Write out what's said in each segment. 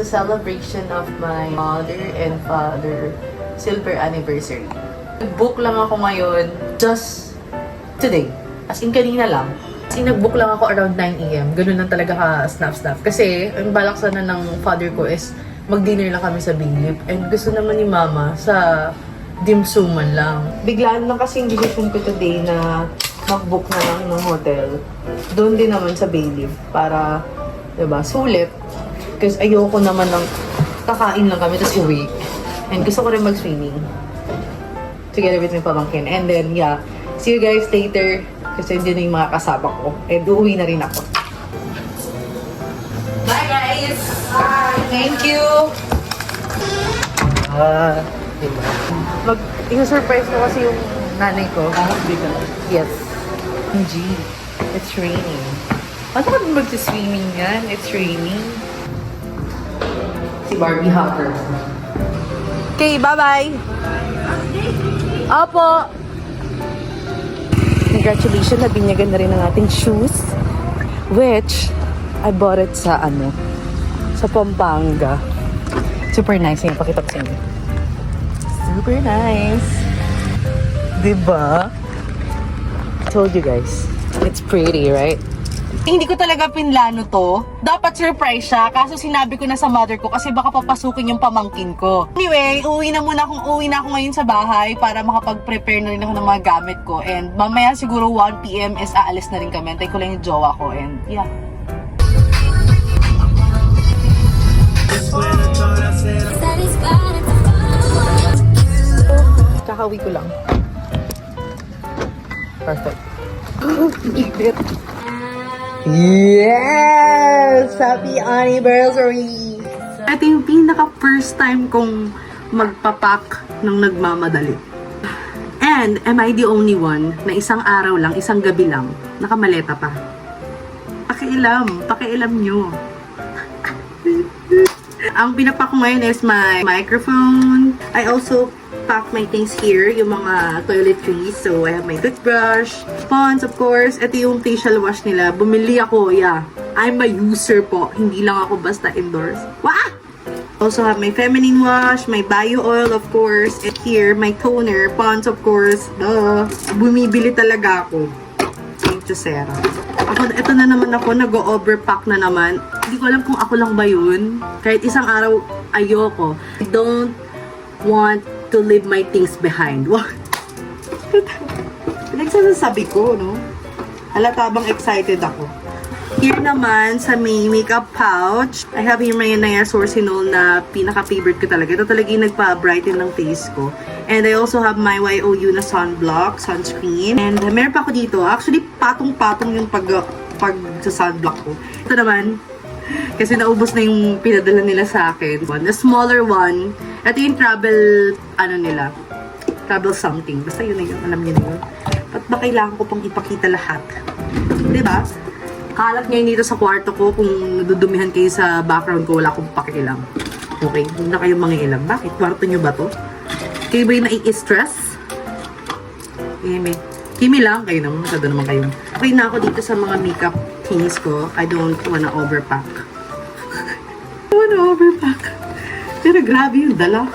celebration of my mother and father silver anniversary. Nag-book lang ako ngayon just today. As in kanina lang. As in nag-book lang ako around 9 AM. Ganun lang talaga ka-snap-snap. Kasi ang balak sana ng father ko is mag-dinner lang kami sa Big. And gusto naman ni mama sa dim suman lang. Biglaan lang kasi yung decision ko today na mag-book na lang ng hotel. Doon din naman sa Big para, diba, sulit. Kasi ayoko naman ng kakain lang kami tapos uwi. And gusto ko rin mag-swimming. Together with my pamangkin. And then, yeah. See you guys later. Kasi hindi na yung mga kasama ko. And uuwi na rin ako. Bye guys! Bye! Thank you! Diba? Isa-surprise ko kasi yung nanay ko. Yes. G. It's raining. Paano ka mag-swimming yan? It's raining. Si Barbie Hopper. Okay, bye-bye! Opo! Congratulations, nabinyagan na rin ang ating shoes. Which, I bought it sa sa Pampanga. Super nice yung pakita ko sa inyo. Super nice! Diba? I told you guys, it's pretty, right? Hindi ko talaga pinlano to. Dapat surprise siya. Kaso sinabi ko na sa mother ko kasi baka papasukin yung pamangkin ko. Anyway, uwi na ako ngayon sa bahay para makapag-prepare na rin ako ng mga gamit ko. And mamaya siguro 1 PM is aalis na rin kami. Antay ko lang yung jowa ko. And yeah. Kakawi ko lang. Perfect. Init. Yes! Happy anniversary! Ito yung pinaka first time kong magpapak ng nagmamadali. And am I the only one na isang araw lang, isang gabi lang, nakamaleta pa? Pakialam nyo. Ang pinapak ko ngayon is my microphone. I also pack my things here, yung mga toiletries. So, I have my toothbrush, sponge, of course. Ito yung facial wash nila. Bumili ako, yeah. I'm a user po. Hindi lang ako basta endorse. Wah! Also have my feminine wash, my bio oil, of course. And here, my toner, Pond's, of course. Duh. Bumibili talaga ako. Thank you, Sarah. Ito na naman ako, nag-overpack na naman. Hindi ko alam kung ako lang ba yun. Kahit isang araw, ayoko. I don't want to leave my things behind. What? Pinagsasabi ko, no? Halata bang excited ako? Here naman, sa may makeup pouch, I have here my Niasourcinol na pinaka-favorite ko talaga. Ito talaga yung nagpa-brighten ng face ko. And I also have my YOU na sunblock, sunscreen. And meron pa ako dito. Actually, patong-patong yung pag sa sunblock ko. Ito naman, kasi naubos na yung pinadala nila sa akin. The smaller one, ito yung travel, nila, travel something. Basta yun na yun, alam niyo na yun. Ba't ba kailangan ko pang ipakita lahat? Diba? Kalat ngayon dito sa kwarto ko, kung nadudumihan kayo sa background ko, wala akong pakialam. Okay, huwag na kayong mangialam. Bakit? Kwarto nyo ba to? Kayo ba yung nai-stress? Kimi lang, kayo naman, masyado naman kayo. Okay na ako dito sa mga makeup things ko. I don't wanna overpack. Pero grabe yung dala.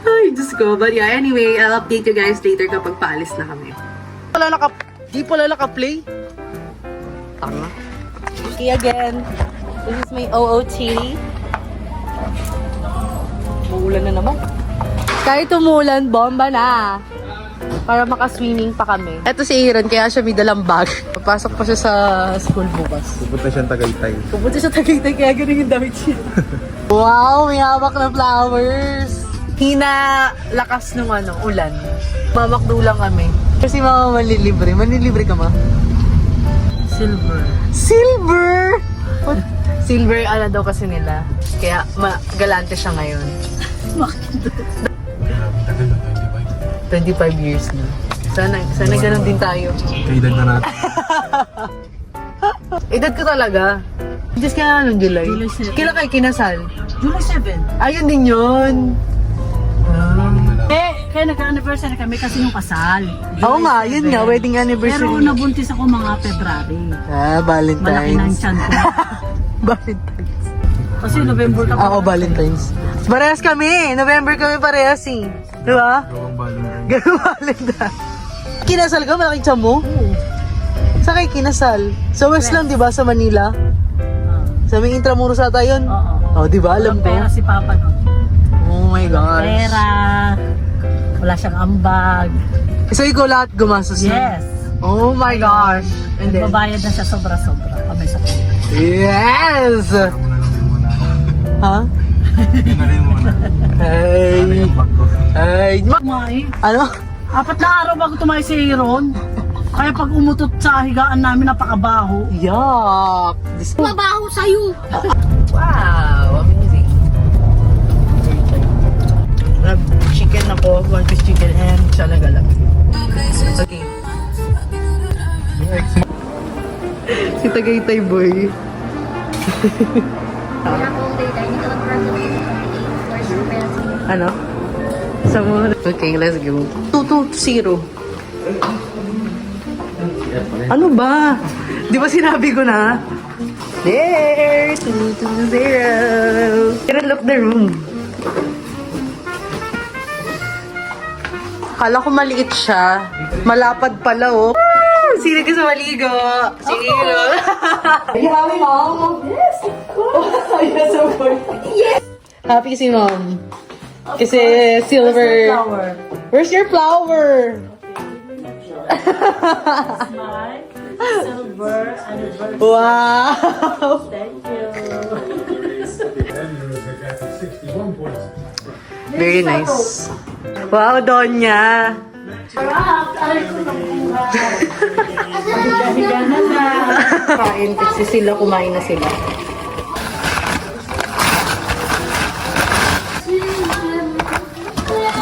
Ay, Diyos ko. But yeah, anyway, I'll update you guys later kapag paalis na kami. Di pala naka-play. Tanga. Okay, again. This is my OOT. Umuulan na naman. Kahit umulan, bomba na. Para maka-swimming pa kami. Ito si Aaron, kaya siya may dalang bag. Papasok pa siya sa school bukas. Pupunta siyang Tagaytay, kaya ganun yung damit siya. Wow, may hawak na flowers. Hina lakas nung ulan. Mamakdo lang kami. Kasi mama manlilibre. Manlilibre ka ma? Silver? What? Silver, daw kasi nila. Kaya galante siya ngayon. Bakit? 25 years na. Sana ganun din tayo. Edad na natin. Edad ko talaga. Just kaya nung July. Kailan kayo kinasal? July 7. Ayun din yun. Kaya nagka-anniversary kami kasi yung kasal. Oo nga, yun nga, wedding anniversary. Pero nabuntis ako mga February. Valentine's. Malaki ng tiyan ko. Valentine's. Kasi November ka pa. Oo, Valentine's. Parehas kami. November kami parehas eh. Di ba? Gawang Valentine. Ganun Valentine's. Kinasal ka? Malaking tiyan mo? Oo. Saan kayo kinasal? Sa West lang, di ba? Sa Manila? Sa may Intramuros ata yun? Oo. Oh, di ba? Alam Walang ko. pera si Papa nun. Oh my gosh. Pera. Wala siyang ambag. So, ikaw lahat gumastos na? Yes. Oh my gosh. And then, Babayad na siya sobra-sobra. Kamay sa pera. yes! Saka mo na lang din muna. Ha? Yun na rin muna. Hey! Yung bag ko. Hey! Kumain. Ano? 4 na araw bago tumayo si Aaron. Kaya pag umutot sa higaan namin, napakabaho. Yuck! Mabaho sa'yo. Wow! Amazing. Chicken ako, 1-piece chicken and salagalag. Okay. Yung ex mo. Si Tagaytay boy. Ano? Sa mga... Okay, let's go. 2-0. Ano ba? Di ba sinabi ko na? There! 2-0. Can I look the room? Kala ko maliit siya. Malapad pala, oh. Sino ka sa maligo? Sino? Are you happy, Mom? Yes, of course. Yes, of course. Yes! Happy si Mom. Kasi silver. Flower. Where's your flower? My silver anniversary. Wow! Thank you. Very nice. Wow, Donya. Sarap! Aray ko ng buhay. Higa na na. Kain kasi sila, kumain na sila.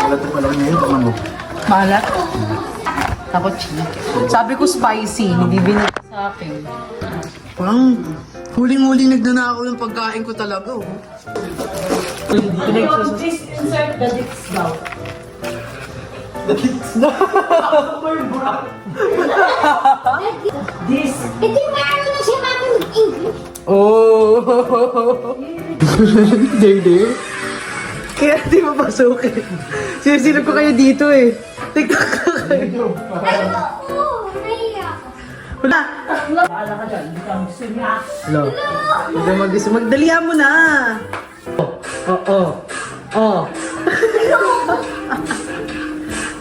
Malat ko pala ngayon, tama mo. Malat. Ako chicken. Sabi ko spicy, hindi binigay sa akin. Parang huling-huling nagnanakaw yung pagkain ko talaga, oh. Please insert the dicks daw. This. Hindi maano na siya namin mag-English. Oh! Dede. Kaya di mapasukin. Sinasilip ko kayo dito eh. TikTok ka kayo. Ay, oo, nahiya ako. Wala. Baala ka dyan. Hindi ka magsimya. Hello. Hindi mag-isa. Magdalihan mo na. Oo. Oh.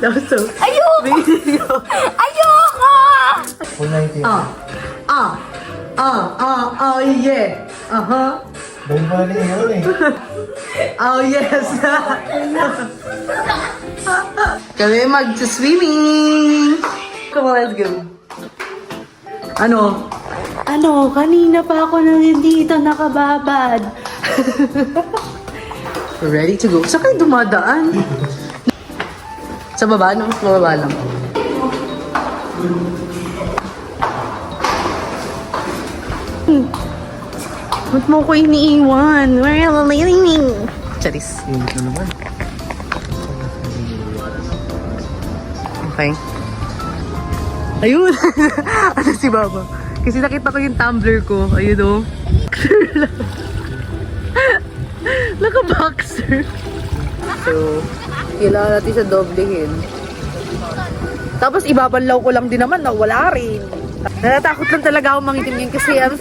That was so... Ayoko! Ayoko! Full 90. Oh, yeah. Uh-huh. Doon pala ni Aaron eh. Oh, yes. Kami mag-swimming. Come on, let's go. Ano? Kanina pa ako nandito nakababad. We're ready to go. Saan kayo dumadaan? Sa baba? No? Sa baba lang. Ba't mo ko iniiwan? Where are you leaving? Charis. Init na naman. Okay. Ayun! Ano si Baba? Kasi nakita ko yung tumbler ko. Ayun o. Naka-boxer. So, kailangan natin siya doblehin. Tapos ibabanlaw ko lang din naman na wala rin. Natatakot lang talaga ako mangitim yun kasi ang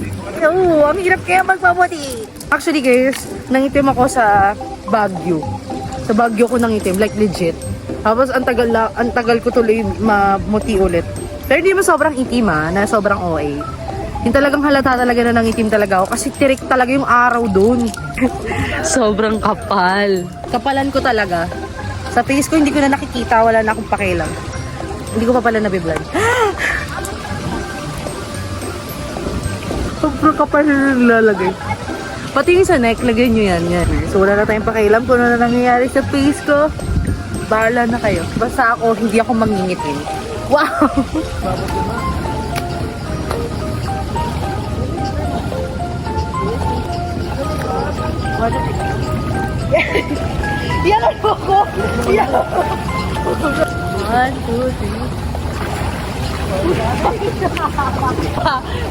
hirap kaya magpaputi. Actually guys, nangitim ako sa Baguio. Sa Baguio ko nangitim, like legit. Tapos ang tagal ko tuloy mamuti ulit. Pero hindi mo sobrang itim na sobrang OA. Yung talagang halata talaga na nangitim talaga ako kasi tirik talaga yung araw doon. Sobrang kapal. Kapalan ko talaga. Sa face ko hindi ko na nakikita, wala na akong pakialam. Hindi ko pa pala nabiblog. Sobrang kapal na nilalagay. Pati yung sa neck, lagay nyo yan. So wala na tayong pakialam kung ano na nangyayari sa face ko. Bahala na kayo. Basta ako, hindi ako mangingitim. Wow! Yan ako ko! Yan ako! 1, 2, 3.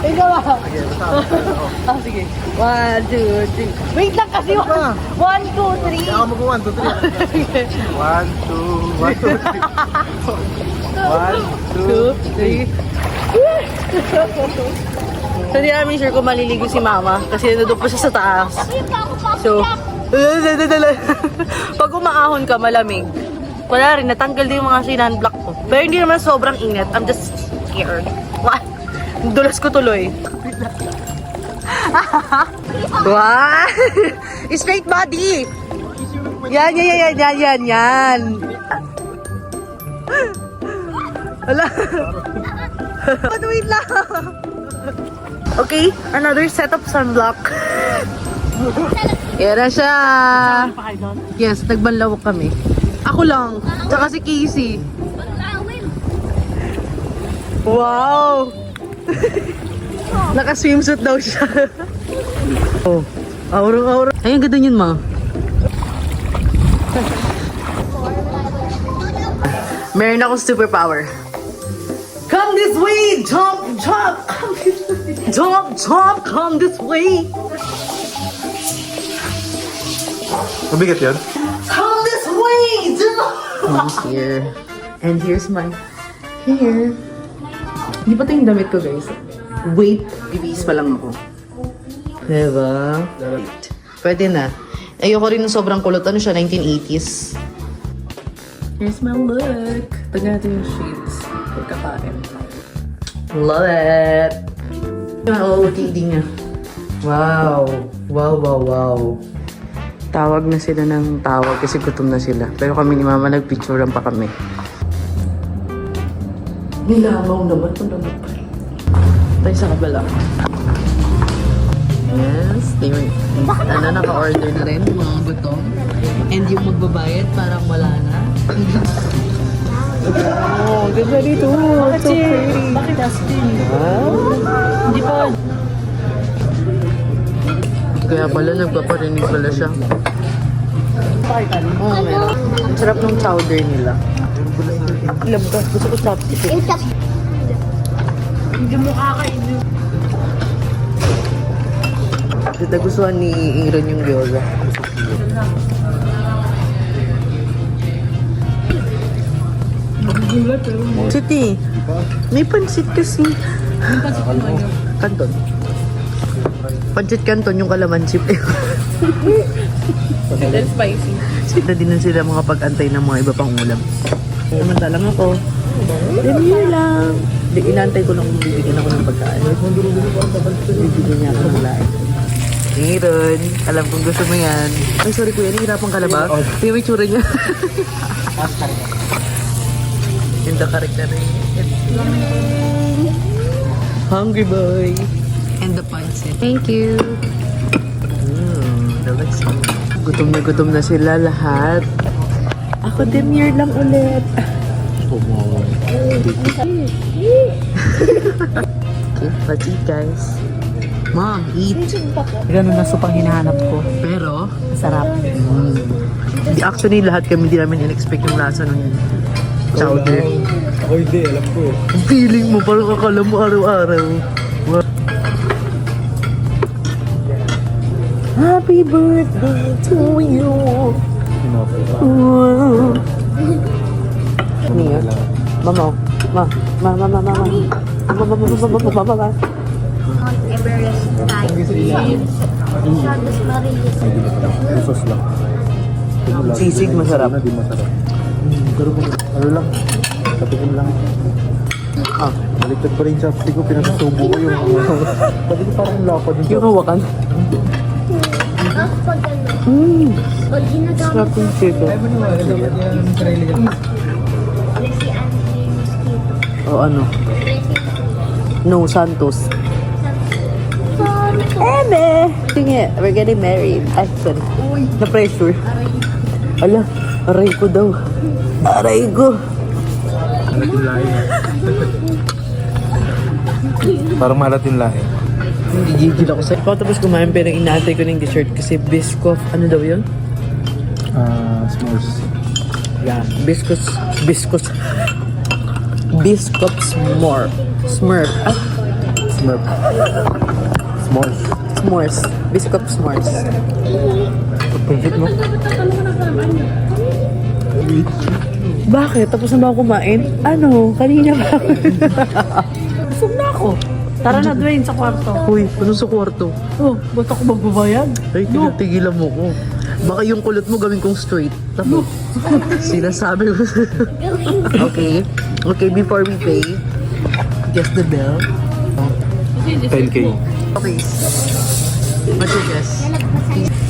Ikaw ah. Ah, sige. 1, 2, 3. Wait lang kasi. 1, 2, 3. Ako mag-1, 2, 3. 1, 2, 1, 2, 3. 1, 2, 2, 3. So, di namin sure kung maliligo si mama kasi nandun pa siya sa taas. So, pag umaahon ka, malamig. Wala rin, natanggal din yung mga sinunblock ko. Pero hindi naman sobrang init. I'm just scared. What? Dulas ko tuloy. Wow! Straight body! Yan. Wala. Wait lang. Okay, another set of sunblock. Yan na siya. Pa kayo doon? Yes, nagbanlawak kami. Ako lang. Tsaka si Casey. Wow! Naka-swimsuit daw siya. Oh, aura. Ay, ang ganda yun, ma. Meron akong superpower. Come this way! Jump! Come this way! Jump! Come this way! Mabigat yan? Come this way! Jump! Here. And here's my hair. Hindi pa ito yung damit ko, guys. Wait, bibis pa lang ako. Diba? Wait. Pwede na. Ayoko rin ng sobrang kulot. Ano siya? 1980s. Here's my look. Tignan natin yung shades. Pagkakain. Love it! Yung OOTD niya. Wow. Wow. Tawag na sila ng tawag kasi gutom na sila. Pero kami ni mama nagpicturean pa kami. Nilamaw naman. Tayo sa kabala. Yes. Naka-order na rin yung mga gutom. And yung magbabayad parang wala na. Oh, ganda dito. So pretty. Bakit Astin? Hindi pa. Kaya pala nagpaparinig pala siya. Bakit ano? Oo, meron. Ang sarap ng chowder nila. Labas. Gusto ko chopstick. Hindi mo kakainin. Nagustuhan ni Aaron yung gyoza. Siti, may pansit kasi. Kanton. Pansit kanton yung kalamansi. That's spicy. Sita din na sila mga pag-antay ng mga iba pang ulam. Samanta lang ako. Demi lang. Inaantay ko lang kung bibigyan ako ng pagkain. Bibigyan niya ako ng lahat. Aaron, alam kong gusto mo yan. Ay, sorry kuya, nahihirapan ka na ba? Tingnan mo yung tsura niya. Yung the character na yun. Hungry boy. And the pancit. Thank you. Gutom na sila lahat. Ako demure lang ulit. Okay, let's eat guys. Mom, eat. Ganun na supang hinahanap ko. Pero, Masarap. actually lahat kami di namin in-expect yung lasa ng chowder. Ako hindi, alam ko. Ang feeling mo, parang akala mo araw-araw. Happy birthday to you. Ano yan? Mama. Mama. Everest time. Shadows Maria. Sauce lang. Sisig masarap. Di masarap. Pero ano lang, tapikin lang. Baliktad pa rin chopstick ko, pinasusubo ko yung pati ko parang lapad yung Yung hawakan. Pag ano? Pag ginagamit Sarap yung chicken. si Anthony Mosquito. O ano? No, Santos. Eme! Sige, we're getting married. Ay, sorry. Na-pressure. Ala, aray ko daw. Aray ko. parang malat yung lahi. Gigigil ako sa ikaw. Tapos kumain pero inaantay ko ng dessert kasi biscoff. Ano daw yun? S'mores. Yeah, biscuits. Biscuit Smurf. Ah, Smurf. S'mores. s'mores. Biscuit s'mores. Pagkit mo? Bakit? Tapos na ba ako kumain? Ano? Kanina pa ako. Busog na ako. Tara na, Dwayne, sa kwarto. Uy, ano sa kwarto? Oh, ba't ako magbabayad? Ay, tinatigilan mo ko. Baka yung kulot mo gawin kong straight. Tapos, sinasabi ko. Okay. Okay, before we pay, guess the bill. 10K. Okay. What's your guess?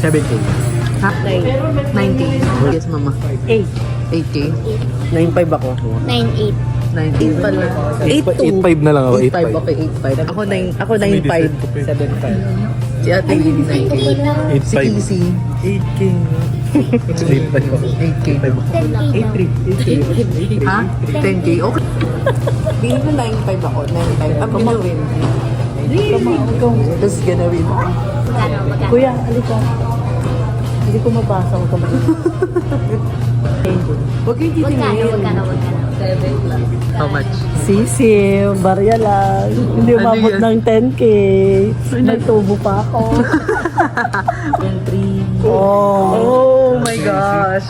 7K. Ha? 9K. Yes, mama. 8. 8K? 9.5 ako. 9-8. 9.8 pala. 8.2. 8.5 na lang ako. 8.5. Okay, 8.5. Ako 9.5. 7.5. Si ate Lily 9K. Si 8.5. Casey. 8K. 8.5 ako. 8K. 10K. Ha? 10K? Okay. Tingin ko 9.5 ako. 9.5. I'm gonna win. Just gonna win. Magkano? Kuya, alika. Hindi ko mabasa. Huwag ka Huwag kayo Magkano? How much? Sisi, barya lang. Hindi Ano umabot yan? ng 10K. Nagtubo pa ako. Oh. Oh my gosh!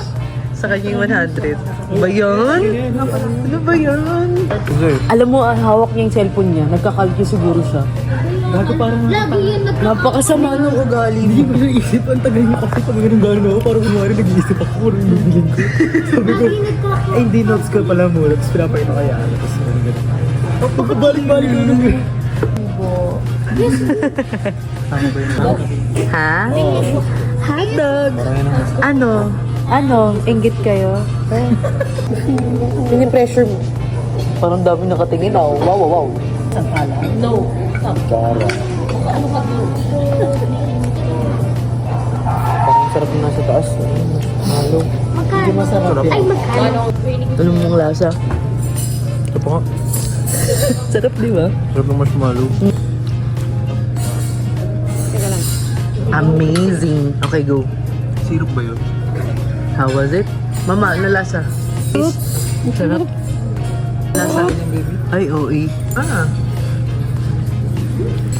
Sa kanya yung 100. Ba yun? Ano ba yun? Alam mo, hawak niya yung cellphone niya. Nagkakalkyo siguro siya. Bago parang Lagi yun Napakasama ng ugali mo. hindi ko naisip. Ang tagal niya kasi pag ganun gano'n ako. Parang kunwari nag-iisip ako kung ano yung bibilin ko. Sabi ko, ay hindi notes ko pala muna. Tapos pinapakita kaya. Tapos ganun. Pagkabaling-baling ko nung Ha? Hotdog! Ano? Ano? Inggit kayo? Yung pressure mo. Parang dami nakatingin. Oh, wow, wow, wow. Para. Parang sarap na nasa taas. Halo. Magkano? Sarap. Ay, magkano? Anong mong lasa? Ito pa nga. Sarap, di ba? Sarap ng marshmallow. Amazing. Okay, go. Syrup ba yun? How was it? Mama, ano lasa? Sarap. Lasa. Ay, OE. Ah.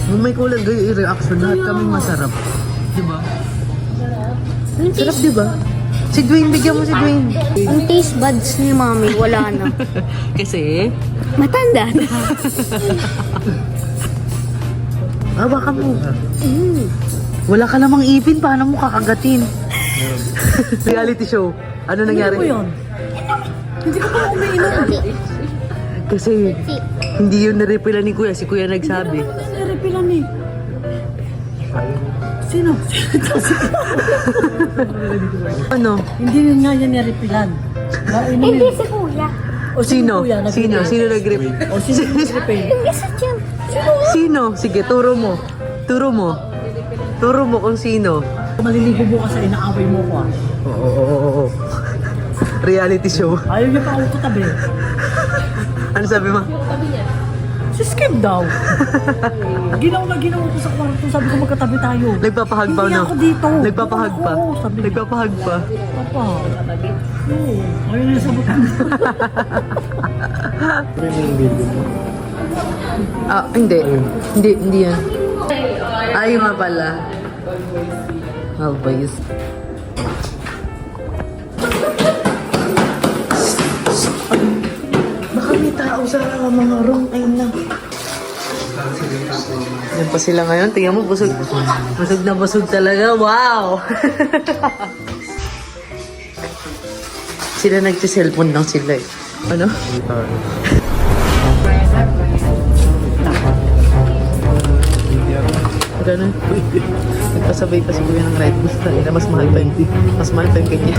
Nung may kulang gayo i-reaction, lahat kaming masarap. Di ba? Sarap, di ba? Si Dwayne, bigyan mo si Dwayne. Ang taste buds ni Mami, wala na. Kasi, Matanda na. baka mo. Wala ka namang ipin, paano mo kakagatin? Reality show. Ano nangyari? Kasi, hindi yun na-refill ni Kuya. Si Kuya nagsabi. Repilan eh. Sino? Ano? Hindi yun nga yan nirepilan. Hindi si Kuya. O Sino? kuya, Sino? Sino nag-refill? O sino nag-repill? Yung isa dyan. Sino? Sige, turo mo. Turo mo. Turo mo kung sino. Maliligo bukas sa inaaway mo ko ah. Oo. Reality show. Ayaw niya pa ako katabi. Ano sabi mo? Si Skip daw. Ginawa ko sa kwarto. Sabi ko magkatabi tayo. Nagpapahag pa, Hindi no? ako dito. Nagpapahag pa. Oo, sabi niya. Nagpapahag pa. Papa. Oo. Ayaw niya sabutan. Ah, hindi. Hindi yan. Ay, nga pala. How ba yun? Baka may tao sa mga room. Ay na. Yan pa sila ngayon. Tingnan mo, busog. Busog na busog talaga. Wow! Sila nagsiselfon lang sila eh. Ano? Ganun. Nagpasabay pa si Kuya ng ride bus. Mas mahal pa yung kanya.